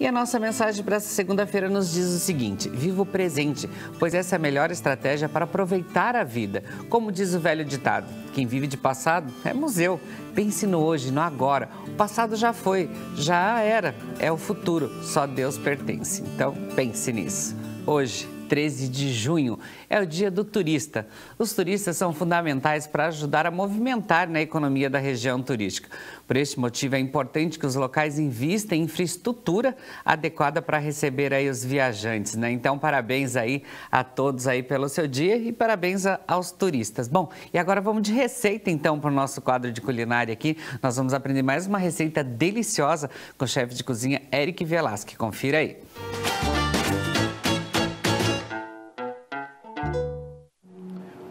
E a nossa mensagem para essa segunda-feira nos diz o seguinte: viva o presente, pois essa é a melhor estratégia para aproveitar a vida. Como diz o velho ditado, quem vive de passado é museu. Pense no hoje, no agora. O passado já foi, já era, é o futuro, só Deus pertence. Então, pense nisso. Hoje, 13 de junho, é o dia do turista. Os turistas são fundamentais para ajudar a movimentar na economia da região turística. Por este motivo, é importante que os locais invistam em infraestrutura adequada para receber aí os viajantes, né? Então, parabéns aí a todos aí pelo seu dia e parabéns aos turistas. Bom, e agora vamos de receita então para o nosso quadro de culinária aqui. Nós vamos aprender mais uma receita deliciosa com o chefe de cozinha Eric Velasque. Confira aí.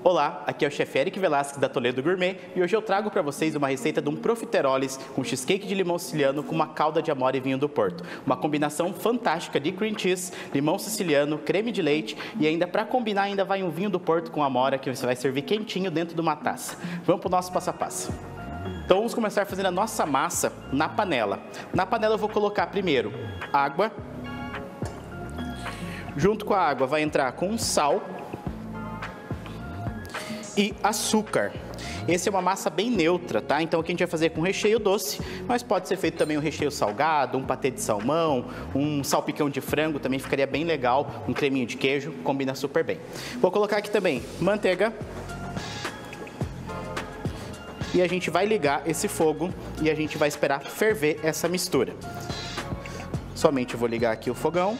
Olá, aqui é o chefe Eric Velasque da Toledo Gourmet e hoje eu trago para vocês uma receita de um profiteroles com cheesecake de limão siciliano com uma calda de amora e vinho do Porto. Uma combinação fantástica de cream cheese, limão siciliano, creme de leite e ainda para combinar ainda vai um vinho do Porto com amora que você vai servir quentinho dentro de uma taça. Vamos para o nosso passo a passo. Então vamos começar fazendo a nossa massa na panela. Na panela eu vou colocar primeiro água. Junto com a água vai entrar com sal e açúcar. Esse é uma massa bem neutra, tá? Então aqui a gente vai fazer com recheio doce, mas pode ser feito também um recheio salgado, um patê de salmão, um salpicão de frango, também ficaria bem legal, um creminho de queijo, combina super bem. Vou colocar aqui também manteiga. E a gente vai ligar esse fogo e a gente vai esperar ferver essa mistura. Somente eu vou ligar aqui o fogão.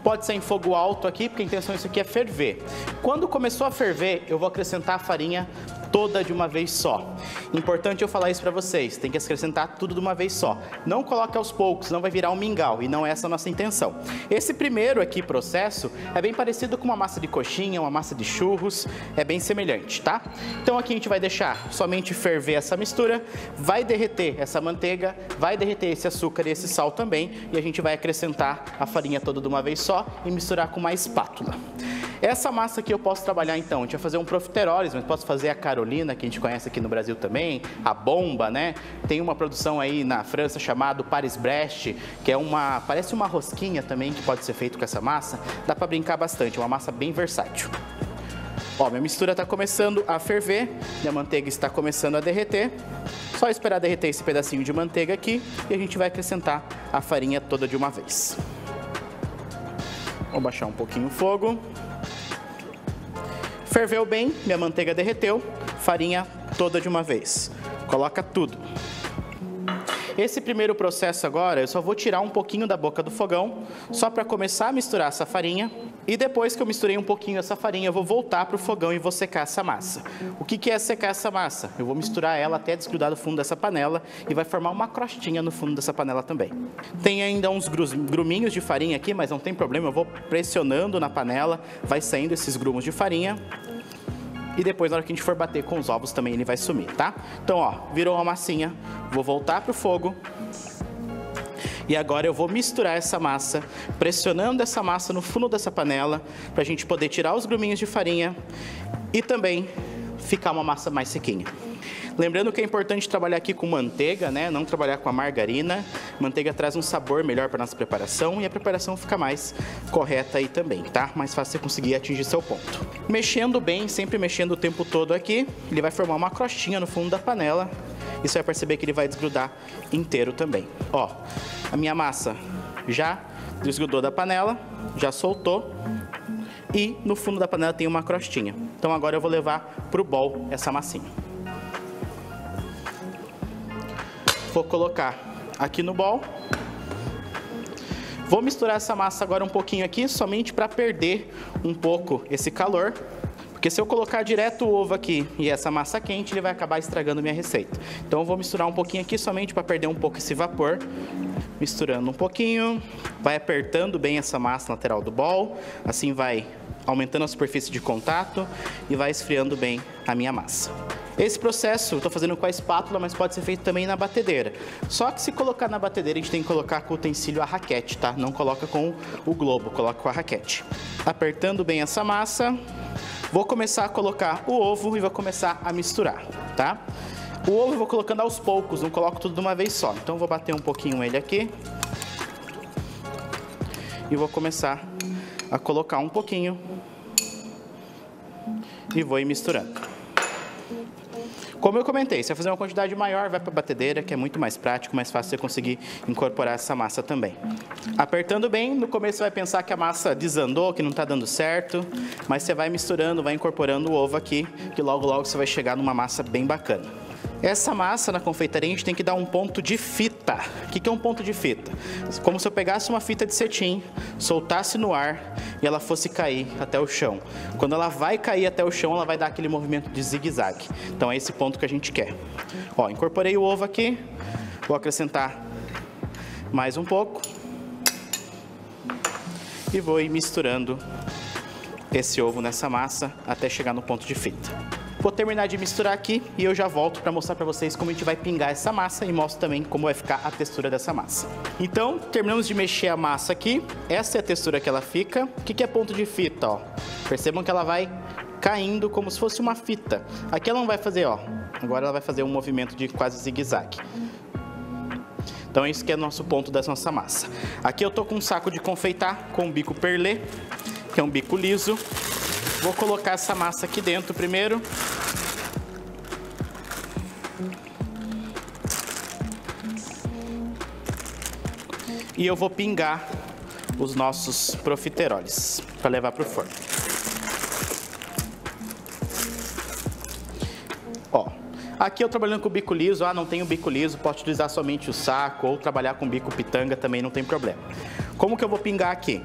Pode ser em fogo alto aqui, porque a intenção disso aqui é ferver. Quando começou a ferver, eu vou acrescentar a farinha toda de uma vez só. Importante eu falar isso para vocês, tem que acrescentar tudo de uma vez só. Não coloque aos poucos, senão vai virar um mingau, e não é essa a nossa intenção. Esse primeiro aqui processo é bem parecido com uma massa de coxinha, uma massa de churros, é bem semelhante, tá? Então aqui a gente vai deixar somente ferver essa mistura, vai derreter essa manteiga, vai derreter esse açúcar e esse sal também, e a gente vai acrescentar a farinha toda de uma vez só e misturar com uma espátula. Essa massa aqui eu posso trabalhar então, a gente vai fazer um profiteroles, mas posso fazer a Carolina, que a gente conhece aqui no Brasil também, a bomba, né? Tem uma produção aí na França chamada Paris-Brest, que é parece uma rosquinha também, que pode ser feito com essa massa. Dá para brincar bastante, é uma massa bem versátil. Ó, minha mistura está começando a ferver, minha manteiga está começando a derreter. Só esperar derreter esse pedacinho de manteiga aqui e a gente vai acrescentar a farinha toda de uma vez. Vou baixar um pouquinho o fogo. Ferveu bem, minha manteiga derreteu, farinha toda de uma vez. Coloca tudo. Esse primeiro processo agora, eu só vou tirar um pouquinho da boca do fogão, só para começar a misturar essa farinha. E depois que eu misturei um pouquinho essa farinha, eu vou voltar para o fogão e vou secar essa massa. O que é secar essa massa? Eu vou misturar ela até desgrudar do fundo dessa panela e vai formar uma crostinha no fundo dessa panela também. Tem ainda uns gruminhos de farinha aqui, mas não tem problema, eu vou pressionando na panela, vai saindo esses grumos de farinha. E depois, na hora que a gente for bater com os ovos, também ele vai sumir, tá? Então, ó, virou uma massinha, vou voltar pro fogo. E agora eu vou misturar essa massa, pressionando essa massa no fundo dessa panela, pra gente poder tirar os gruminhos de farinha e também ficar uma massa mais sequinha. Lembrando que é importante trabalhar aqui com manteiga, né? Não trabalhar com a margarina. Manteiga traz um sabor melhor para nossa preparação e a preparação fica mais correta aí também, tá? Mais fácil você conseguir atingir seu ponto. Mexendo bem, sempre mexendo o tempo todo aqui, ele vai formar uma crostinha no fundo da panela. E você vai perceber que ele vai desgrudar inteiro também. Ó, a minha massa já desgrudou da panela, já soltou. E no fundo da panela tem uma crostinha. Então agora eu vou levar pro bowl essa massinha. Vou colocar aqui no bowl. Vou misturar essa massa agora um pouquinho aqui, somente para perder um pouco esse calor. Porque se eu colocar direto o ovo aqui e essa massa quente, ele vai acabar estragando minha receita. Então eu vou misturar um pouquinho aqui, somente para perder um pouco esse vapor. Misturando um pouquinho, vai apertando bem essa massa lateral do bowl. Assim vai aumentando a superfície de contato e vai esfriando bem a minha massa. Esse processo eu estou fazendo com a espátula, mas pode ser feito também na batedeira. Só que se colocar na batedeira, a gente tem que colocar com o utensílio a raquete, tá? Não coloca com o globo, coloca com a raquete. Apertando bem essa massa, vou começar a colocar o ovo e vou começar a misturar, tá? O ovo eu vou colocando aos poucos, não coloco tudo de uma vez só. Então vou bater um pouquinho ele aqui. e vou começar a colocar um pouquinho e vou ir misturando. Como eu comentei, se vai fazer uma quantidade maior, vai para a batedeira, que é muito mais prático, mais fácil você conseguir incorporar essa massa também. Apertando bem, no começo você vai pensar que a massa desandou, que não está dando certo, mas você vai misturando, vai incorporando o ovo aqui, que logo logo você vai chegar numa massa bem bacana. Essa massa na confeitaria a gente tem que dar um ponto de fita. O que é um ponto de fita? Como se eu pegasse uma fita de cetim, soltasse no ar e ela fosse cair até o chão. Quando ela vai cair até o chão, ela vai dar aquele movimento de zigue-zague. Então é esse ponto que a gente quer. Ó, incorporei o ovo aqui, vou acrescentar mais um pouco e vou ir misturando esse ovo nessa massa até chegar no ponto de fita. Vou terminar de misturar aqui e eu já volto para mostrar para vocês como a gente vai pingar essa massa e mostro também como vai ficar a textura dessa massa. Então, terminamos de mexer a massa aqui. Essa é a textura que ela fica. O que é ponto de fita? Ó? Percebam que ela vai caindo como se fosse uma fita. Aqui ela não vai fazer, ó. Agora ela vai fazer um movimento de quase zigue-zague. Então, isso que é o nosso ponto da nossa massa. Aqui eu tô com um saco de confeitar com um bico perlê, que é um bico liso. Vou colocar essa massa aqui dentro primeiro. E eu vou pingar os nossos profiteroles para levar para o forno. Ó, aqui eu trabalhando com bico liso, não tenho bico liso, posso utilizar somente o saco ou trabalhar com bico pitanga também não tem problema. Como que eu vou pingar aqui?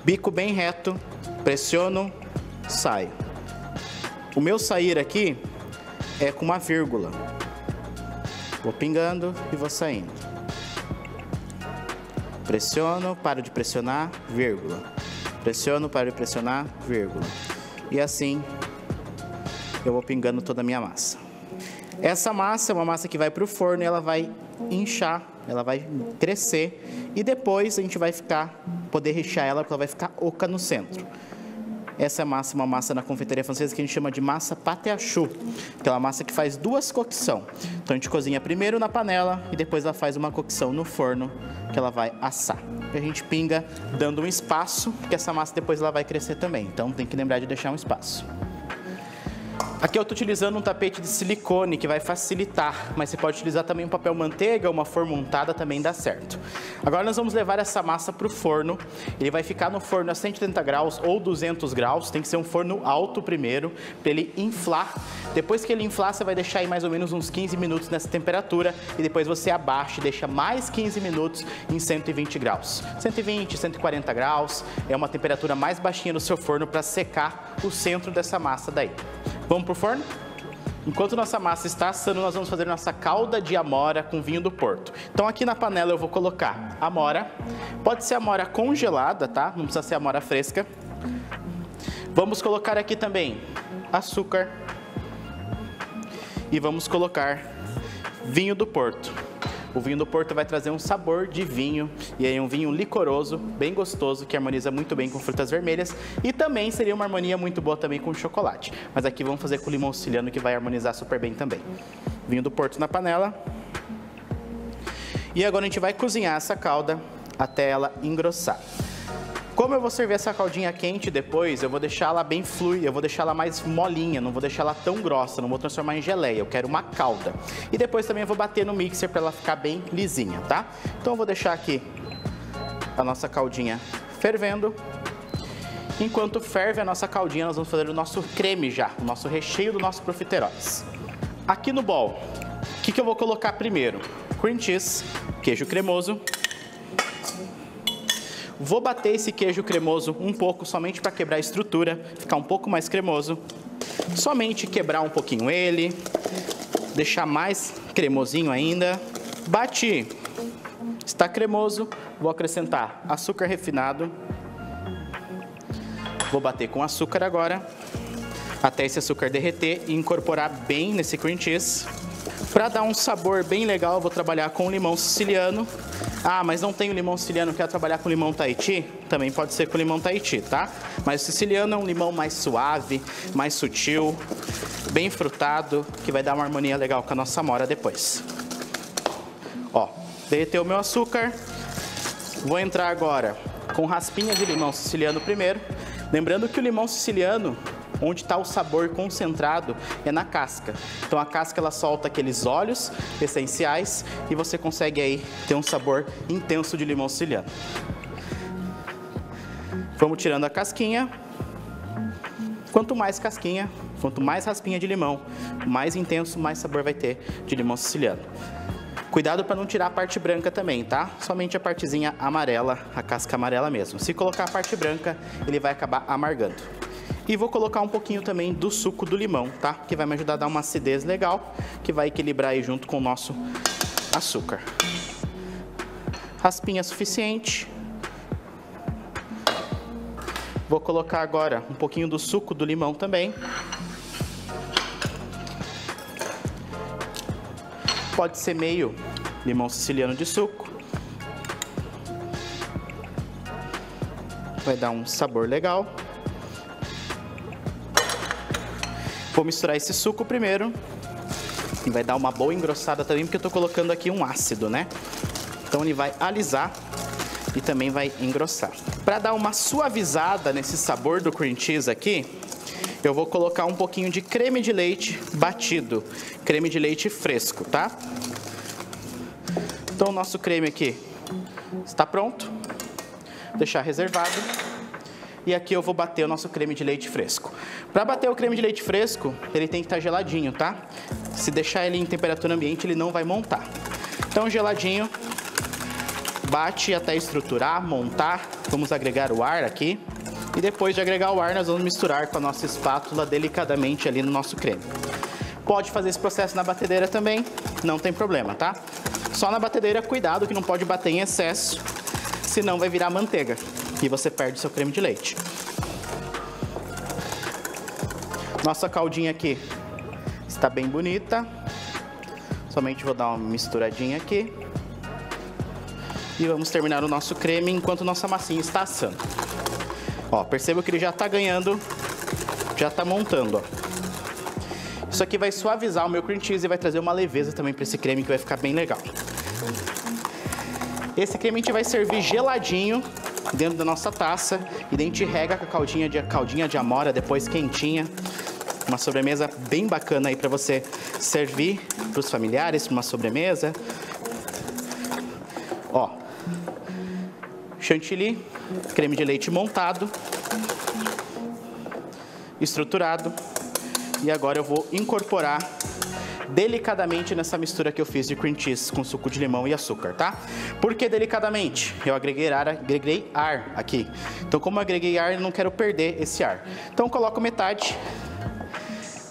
Bico bem reto, pressiono, saio. O meu sair aqui é com uma vírgula. Vou pingando e vou saindo. Pressiono, paro de pressionar, vírgula. Pressiono, paro de pressionar, vírgula. E assim eu vou pingando toda a minha massa. Essa massa é uma massa que vai para o forno e ela vai inchar, ela vai crescer e depois a gente vai poder rechear ela porque ela vai ficar oca no centro. Essa massa é uma massa na confeitaria francesa que a gente chama de massa pâté à choux, aquela massa que faz duas cocções. Então a gente cozinha primeiro na panela e depois ela faz uma cocção no forno que ela vai assar. E a gente pinga dando um espaço, porque essa massa depois ela vai crescer também. Então tem que lembrar de deixar um espaço. Aqui eu estou utilizando um tapete de silicone que vai facilitar, mas você pode utilizar também um papel manteiga, uma forma untada também dá certo. Agora nós vamos levar essa massa para o forno. Ele vai ficar no forno a 180 graus ou 200 graus, tem que ser um forno alto primeiro, para ele inflar. Depois que ele inflar, você vai deixar aí mais ou menos uns 15 minutos nessa temperatura e depois você abaixa e deixa mais 15 minutos em 120 graus. 120, 140 graus, é uma temperatura mais baixinha no seu forno para secar o centro dessa massa daí. Vamos para o forno? Enquanto nossa massa está assando, nós vamos fazer nossa calda de amora com vinho do Porto. Então aqui na panela eu vou colocar amora. Pode ser amora congelada, tá? Não precisa ser amora fresca. Vamos colocar aqui também açúcar. E vamos colocar vinho do Porto. O vinho do Porto vai trazer um sabor de vinho e aí um vinho licoroso, bem gostoso, que harmoniza muito bem com frutas vermelhas e também seria uma harmonia muito boa também com chocolate. Mas aqui vamos fazer com limão siciliano que vai harmonizar super bem também. Vinho do Porto na panela. E agora a gente vai cozinhar essa calda até ela engrossar. Como eu vou servir essa caldinha quente depois, eu vou deixar ela bem fluida, eu vou deixar ela mais molinha, não vou deixar ela tão grossa, não vou transformar em geleia, eu quero uma calda. E depois também eu vou bater no mixer para ela ficar bem lisinha, tá? Então eu vou deixar aqui a nossa caldinha fervendo. Enquanto ferve a nossa caldinha, nós vamos fazer o nosso creme já, o nosso recheio do nosso profiteroles. Aqui no bowl, o que eu vou colocar primeiro? Cream cheese, queijo cremoso. Vou bater esse queijo cremoso um pouco, somente para quebrar a estrutura, ficar um pouco mais cremoso. Somente quebrar um pouquinho ele, deixar mais cremosinho ainda. Bati, está cremoso, vou acrescentar açúcar refinado. Vou bater com açúcar agora, até esse açúcar derreter e incorporar bem nesse cream cheese. Para dar um sabor bem legal, eu vou trabalhar com limão siciliano. Ah, mas não tenho limão siciliano, quero trabalhar com limão Tahiti? Também pode ser com limão Tahiti, tá? Mas o siciliano é um limão mais suave, mais sutil, bem frutado, que vai dar uma harmonia legal com a nossa amora depois. Ó, derreteu o meu açúcar. Vou entrar agora com raspinha de limão siciliano primeiro. Lembrando que o limão siciliano, onde está o sabor concentrado, é na casca. Então a casca ela solta aqueles óleos essenciais e você consegue aí ter um sabor intenso de limão siciliano. Vamos tirando a casquinha. Quanto mais casquinha, quanto mais raspinha de limão, mais intenso, mais sabor vai ter de limão siciliano. Cuidado para não tirar a parte branca também, tá? Somente a partezinha amarela, a casca amarela mesmo. Se colocar a parte branca, ele vai acabar amargando. E vou colocar um pouquinho também do suco do limão, tá? Que vai me ajudar a dar uma acidez legal, que vai equilibrar aí junto com o nosso açúcar. Raspinha suficiente. Vou colocar agora um pouquinho do suco do limão também. Pode ser meio limão siciliano de suco. Vai dar um sabor legal. Vou misturar esse suco primeiro. E vai dar uma boa engrossada também, porque eu tô colocando aqui um ácido, né? Então ele vai alisar e também vai engrossar. Para dar uma suavizada nesse sabor do cream cheese aqui, eu vou colocar um pouquinho de creme de leite batido, creme de leite fresco, tá? Então o nosso creme aqui está pronto, vou deixar reservado. E aqui eu vou bater o nosso creme de leite fresco. Para bater o creme de leite fresco, ele tem que estar geladinho, tá? Se deixar ele em temperatura ambiente, ele não vai montar. Então geladinho, bate até estruturar, montar. Vamos agregar o ar aqui. E depois de agregar o ar, nós vamos misturar com a nossa espátula delicadamente ali no nosso creme. Pode fazer esse processo na batedeira também, não tem problema, tá? Só na batedeira, cuidado que não pode bater em excesso, senão vai virar manteiga e você perde o seu creme de leite. Nossa caldinha aqui está bem bonita. Somente vou dar uma misturadinha aqui. E vamos terminar o nosso creme enquanto nossa massinha está assando. Ó, perceba que ele já está ganhando, já está montando, ó. Isso aqui vai suavizar o meu cream cheese e vai trazer uma leveza também para esse creme que vai ficar bem legal. Esse creme a gente vai servir geladinho dentro da nossa taça e daí a gente rega com a caldinha de amora depois quentinha. Uma sobremesa bem bacana aí para você servir para os familiares, para uma sobremesa. Ó, chantilly, creme de leite montado, estruturado. E agora eu vou incorporar delicadamente nessa mistura que eu fiz de cream cheese com suco de limão e açúcar, tá? Por que delicadamente? Eu agreguei ar aqui. Então, como eu agreguei ar, eu não quero perder esse ar. Então, coloco metade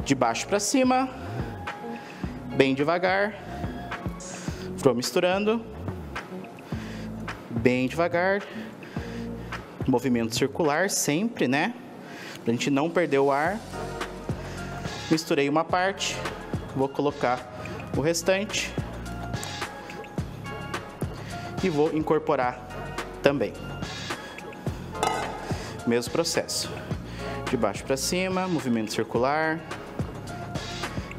de baixo para cima, bem devagar. Vou misturando. Bem devagar. Movimento circular sempre, né? Pra gente não perder o ar. Misturei uma parte. Vou colocar o restante. E vou incorporar também. Mesmo processo. De baixo para cima, movimento circular.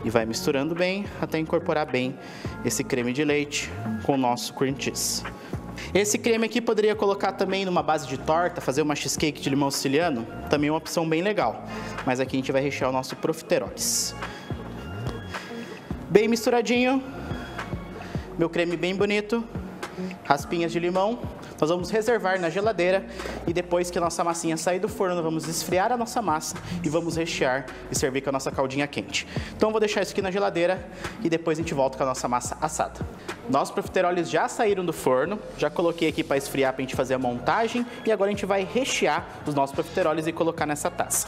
E vai misturando bem até incorporar bem esse creme de leite com o nosso cream cheese. Esse creme aqui poderia colocar também numa base de torta, fazer uma cheesecake de limão siciliano, também é uma opção bem legal. Mas aqui a gente vai rechear o nosso profiteroles. Bem misturadinho, meu creme bem bonito, raspinhas de limão. Nós vamos reservar na geladeira e depois que a nossa massinha sair do forno, vamos esfriar a nossa massa e vamos rechear e servir com a nossa caldinha quente. Então vou deixar isso aqui na geladeira e depois a gente volta com a nossa massa assada. Nossos profiteroles já saíram do forno, já coloquei aqui para esfriar para a gente fazer a montagem e agora a gente vai rechear os nossos profiteroles e colocar nessa taça.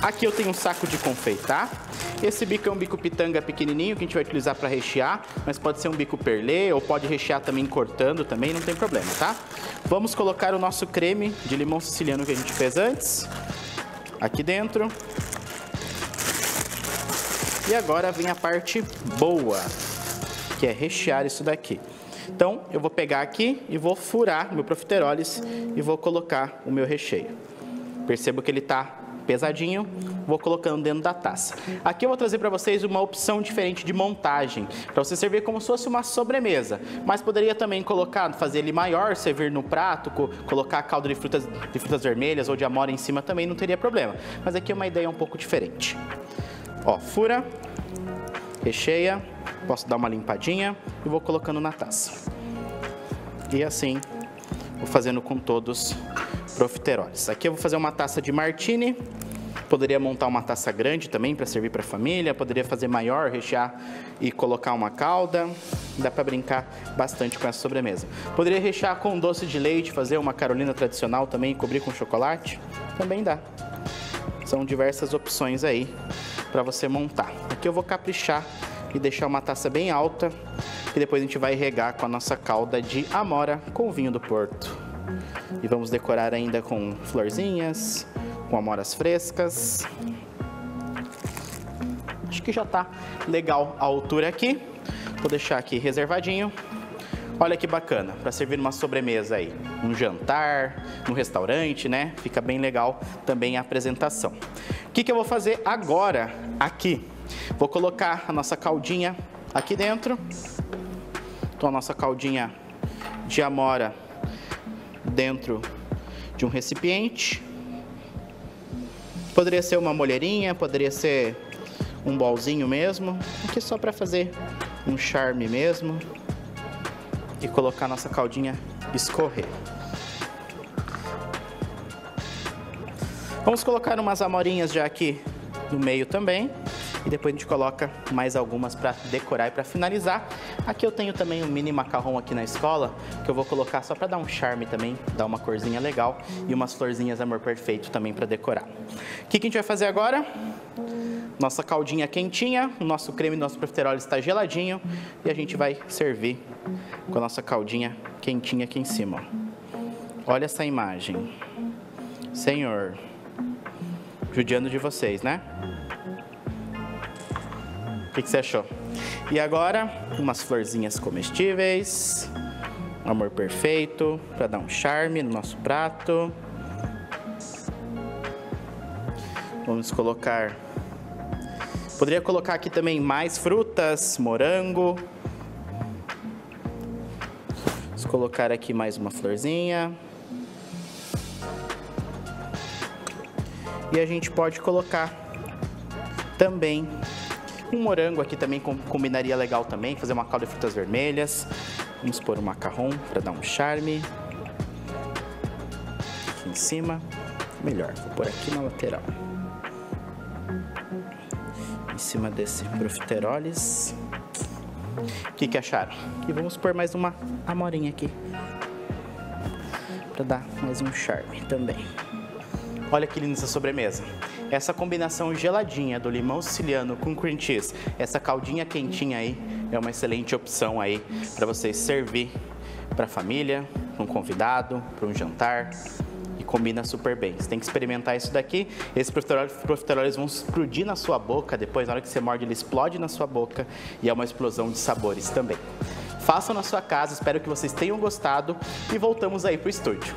Aqui eu tenho um saco de confeitar. Esse bico é um bico pitanga pequenininho que a gente vai utilizar para rechear, mas pode ser um bico perlê ou pode rechear também cortando também, não tem problema, tá? Vamos colocar o nosso creme de limão siciliano que a gente fez antes, aqui dentro. E agora vem a parte boa, que é rechear isso daqui. Então, eu vou pegar aqui e vou furar meu profiteroles e vou colocar o meu recheio. Percebo que ele está pesadinho, vou colocando dentro da taça. Aqui eu vou trazer para vocês uma opção diferente de montagem, para você servir como se fosse uma sobremesa, mas poderia também colocar, fazer ele maior, servir no prato, colocar a calda de frutas vermelhas ou de amora em cima também não teria problema, mas aqui é uma ideia um pouco diferente. Ó, fura, recheia, posso dar uma limpadinha e vou colocando na taça. E assim, vou fazendo com todos os profiteroles. Aqui eu vou fazer uma taça de martini. Poderia montar uma taça grande também para servir para a família. Poderia fazer maior, rechear e colocar uma calda. Dá para brincar bastante com essa sobremesa. Poderia rechear com doce de leite, fazer uma carolina tradicional também e cobrir com chocolate. Também dá. São diversas opções aí para você montar. Aqui eu vou caprichar e deixar uma taça bem alta. E depois a gente vai regar com a nossa calda de amora com vinho do Porto. E vamos decorar ainda com florzinhas, com amoras frescas. Acho que já tá legal a altura aqui. Vou deixar aqui reservadinho. Olha que bacana, para servir uma sobremesa aí, um jantar, no restaurante, né? Fica bem legal também a apresentação. O que eu vou fazer agora aqui? Vou colocar a nossa caldinha aqui dentro. Então a nossa caldinha de amora dentro de um recipiente. Poderia ser uma molheirinha, poderia ser um bolzinho mesmo, aqui só para fazer um charme mesmo e colocar a nossa caldinha escorrer. Vamos colocar umas amorinhas já aqui no meio também e depois a gente coloca mais algumas para decorar e para finalizar. Aqui eu tenho também um mini macarrão aqui na escola que eu vou colocar só para dar um charme também, dar uma corzinha legal e umas florzinhas amor perfeito também para decorar. O que a gente vai fazer agora? Nossa caldinha quentinha, o nosso creme do nosso profiterole está geladinho e a gente vai servir com a nossa caldinha quentinha aqui em cima. Olha essa imagem. Senhor, judiando de vocês, né? O que você achou? E agora, umas florzinhas comestíveis, amor perfeito, para dar um charme no nosso prato. Vamos colocar... Poderia colocar aqui também mais frutas, morango. Vamos colocar aqui mais uma florzinha. E a gente pode colocar também um morango aqui também combinaria legal também, fazer uma calda de frutas vermelhas. Vamos pôr um macarrão para dar um charme. Aqui em cima, melhor, vou pôr aqui na lateral. Em cima desse profiteroles. O que acharam? E vamos pôr mais uma amorinha aqui, para dar mais um charme também. Olha que linda essa sobremesa. Essa combinação geladinha do limão siciliano com cream cheese, essa caldinha quentinha aí, é uma excelente opção aí para vocês servir para a família, para um convidado, para um jantar. E combina super bem. Você tem que experimentar isso daqui. Esses profiteroles vão explodir na sua boca. Depois, na hora que você morde, ele explode na sua boca. E é uma explosão de sabores também. Façam na sua casa. Espero que vocês tenham gostado. E voltamos aí pro estúdio.